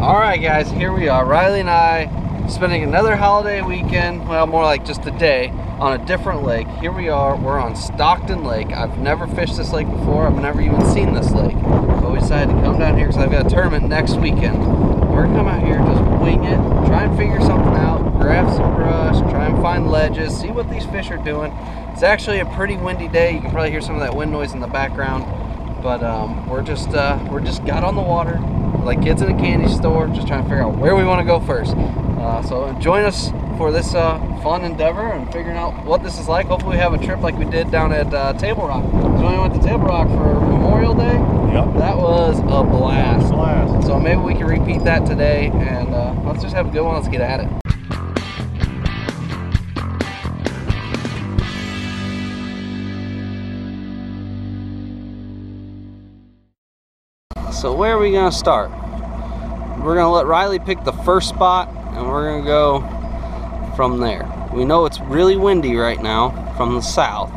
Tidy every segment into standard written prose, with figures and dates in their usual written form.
Alright guys, here we are, Riley and I spending another holiday weekend, well more like just a day, on a different lake. Here we are, we're on Stockton Lake. I've never fished this lake before, I've never even seen this lake. But we decided to come down here because I've got a tournament next weekend. We're gonna come out here, just wing it, try and figure something out, grab some brush, try and find ledges, see what these fish are doing. It's actually a pretty windy day, you can probably hear some of that wind noise in the background. But we're just got on the water, like kids in a candy store, just trying to figure out where we want to go first. So join us for this fun endeavor and figuring out what this is like. Hopefully we have a trip like we did down at Table Rock. So when we went to Table Rock for Memorial Day, yep, that was a blast. So maybe we can repeat that today, and let's just have a good one. Let's get at it. So where are we gonna start? We're gonna let Riley pick the first spot and we're gonna go from there. We know it's really windy right now from the south.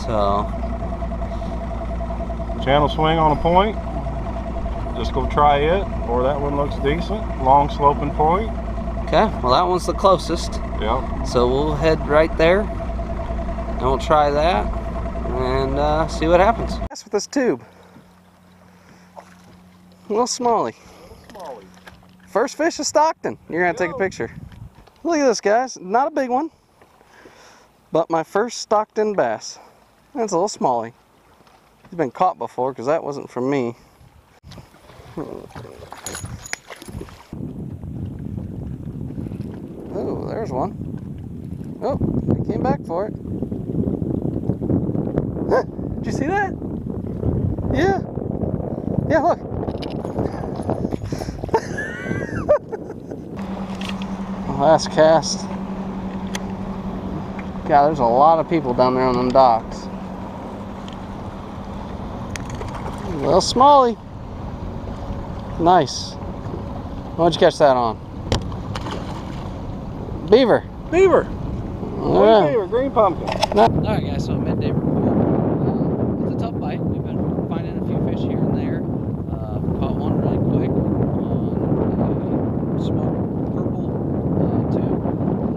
So channel swing on a point. Just go try it, or that one looks decent. Long sloping point. Okay, well that one's the closest. Yep. So we'll head right there and we'll try that and see what happens. That's with this tube. A little smallie. First fish of Stockton. You're gonna take a picture. Look at this, guys. Not a big one, but my first Stockton bass. That's a little smallie. He's been caught before because that wasn't from me. Oh, there's one. Oh, he came back for it. Did you see that? Yeah. Yeah, look. Last cast. God, there's a lot of people down there on them docks. A little smallie. Nice. What'd you catch that on? Beaver. Beaver. Yeah. Beaver, green pumpkin. Alright guys, so midday report. It's a tough bite. We've been finding a few fish here and there. Caught one really quick on a smoked purple tube,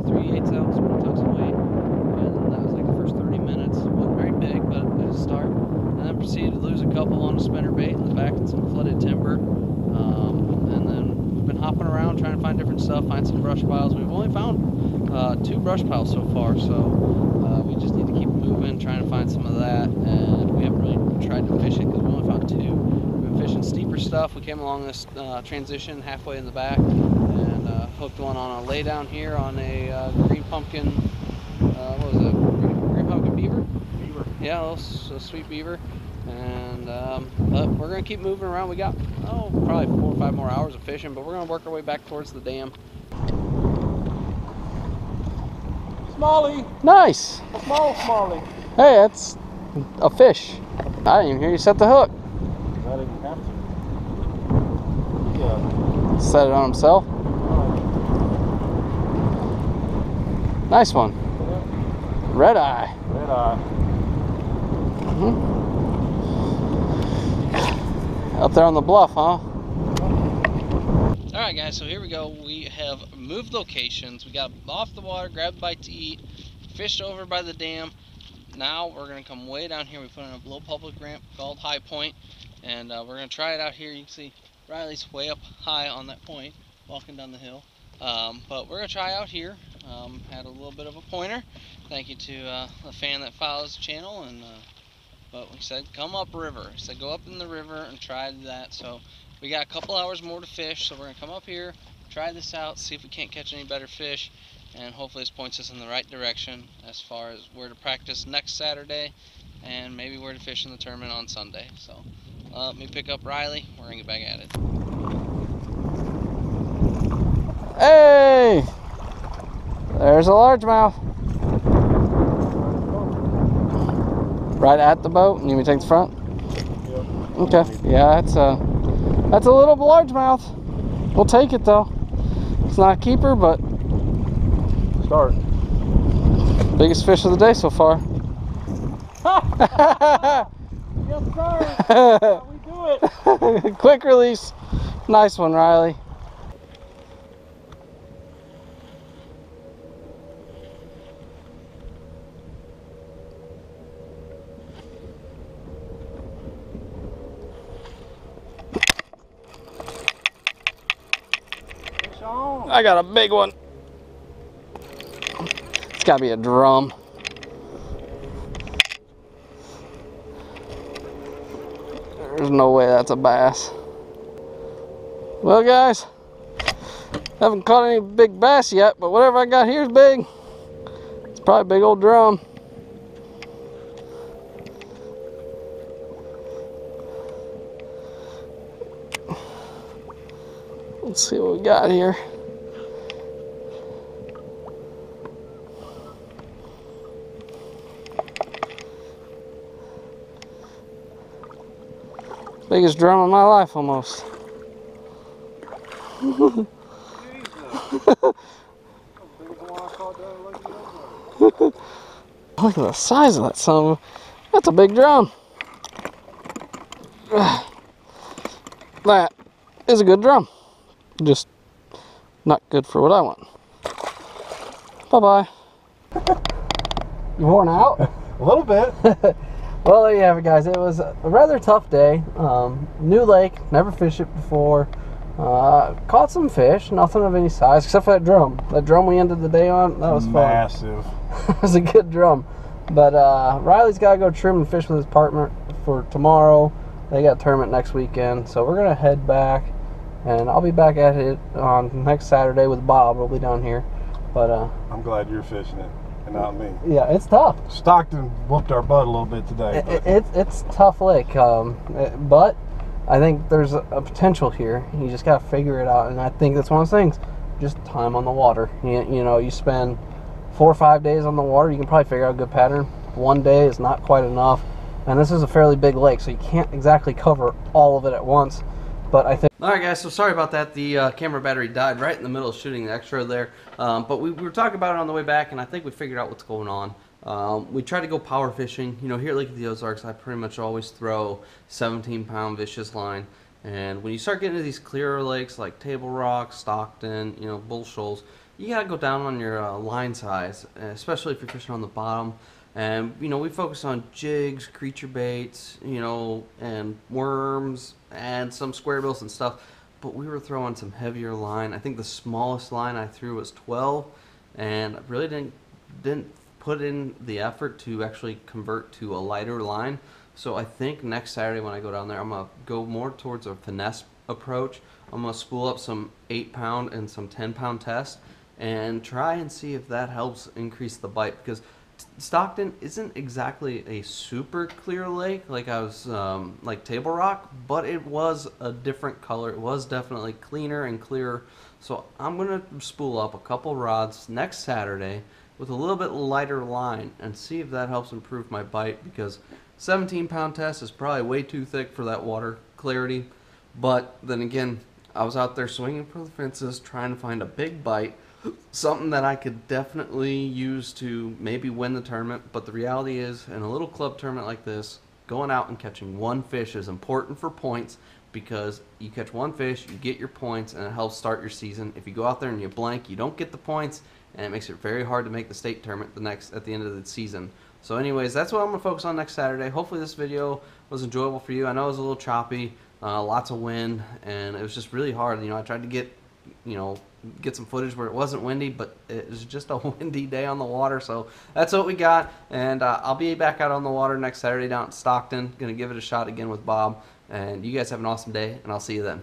3/8 ounce, 1 tungsten weight. And that was like the first 30 minutes. It wasn't very big, but it was a start. And then proceeded to lose a couple on a spinnerbait in the back and some flooded timber. And then we've been hopping around trying to find different stuff, find some brush piles. We've only found 2 brush piles so far, so we just need to keep moving, trying to find some of that. And we haven't really tried to fish it because we only found 2. We've been fishing steeper stuff. We came along this transition halfway in the back and hooked one on a lay down here on a green pumpkin. What was it? Green pumpkin beaver? Beaver. Yeah, a little sweet beaver. And but we're gonna keep moving around. We got probably 4 or 5 more hours of fishing, but we're gonna work our way back towards the dam. Smallie. Nice. A small smallie. Hey, that's a fish. I didn't even hear you set the hook. I didn't have to. Yeah. Set it on himself. Nice one. Yeah. Red eye. Red eye. Up there on the bluff, huh? Alright guys, so here we go. We have moved locations. We got off the water, grabbed a bite to eat, fished over by the dam. Now we're going to come way down here. We put in a low public ramp called High Point, and we're going to try it out here. You can see Riley's way up high on that point, walking down the hill. But we're going to try out here. Had a little bit of a pointer. Thank you to a fan that follows the channel, and but we said come up river. He said go up in the river and try that. So we got a couple hours more to fish, so we're going to come up here, try this out, see if we can't catch any better fish, and hopefully this points us in the right direction as far as where to practice next Saturday and maybe where to fish in the tournament on Sunday. So let me pick up Riley. We're going to get back at it. Hey! There's a largemouth. Right at the boat? You need me to take the front? Yeah. Okay. Yeah, that's a little largemouth. We'll take it though. It's not a keeper, but Start. biggest fish of the day so far. Yes, sir. We Do it. Quick release. Nice one, Riley. I got a big one. It's gotta be a drum. There's no way that's a bass. Well, guys, haven't caught any big bass yet, but whatever I got here is big. It's probably a big old drum. Let's see what we got here. Biggest drum of my life, almost. Look at the size of that son of a... That's a big drum. That is a good drum. Just not good for what I want. Bye-bye. You worn out? A little bit. Well, there you have it, guys. It was a rather tough day. New lake, never fished it before. Caught some fish, nothing of any size except for that drum. That drum we ended the day on, that was fun. Massive. It was a good drum. But Riley's got to go trim and fish with his partner for tomorrow. They got a tournament next weekend, so we're going to head back. And I'll be back at it on next Saturday with Bob. We'll be down here. But I'm glad you're fishing it and not me. Yeah, it's tough. Stockton whooped our butt a little bit today. It's tough lake, but I think there's a potential here. You just got to figure it out, and I think that's one of those things. Just time on the water. You know, you spend 4 or 5 days on the water, you can probably figure out a good pattern. One day is not quite enough, and this is a fairly big lake, so you can't exactly cover all of it at once. But I think... Alright guys, so sorry about that. The camera battery died right in the middle of shooting the extra there. But we were talking about it on the way back, and I think we figured out what's going on. We tried to go power fishing. You know, here at Lake of the Ozarks, I pretty much always throw 17-pound vicious line. And when you start getting into these clearer lakes like Table Rock, Stockton, you know, Bull Shoals, you gotta go down on your line size, especially if you're fishing on the bottom. And, you know, we focus on jigs, creature baits, you know, and worms, and some square bills and stuff. But we were throwing some heavier line. I think the smallest line I threw was 12, and I really didn't put in the effort to actually convert to a lighter line. So I think next Saturday when I go down there, I'm going to go more towards a finesse approach. I'm going to spool up some 8-pound and some 10-pound tests and try and see if that helps increase the bite, because Stockton isn't exactly a super clear lake like I was like Table Rock, but it was a different color. It was definitely cleaner and clearer. So I'm gonna spool up a couple rods next Saturday with a little bit lighter line and see if that helps improve my bite, because 17-pound test is probably way too thick for that water clarity. But then again, I was out there swinging for the fences trying to find a big bite, something that I could definitely use to maybe win the tournament. But the reality is, in a little club tournament like this, going out and catching one fish is important for points, because you catch one fish, you get your points, and it helps start your season. If you go out there and you blank, you don't get the points, and it makes it very hard to make the state tournament at the end of the season. So anyways, that's what I'm going to focus on next Saturday. Hopefully this video was enjoyable for you. I know it was a little choppy, lots of wind, and it was just really hard. You know, I tried to get some footage where it wasn't windy, but it was just a windy day on the water. So that's what we got, and I'll be back out on the water next Saturday down at Stockton. Gonna give it a shot again with Bob, and you guys have an awesome day, and I'll see you then.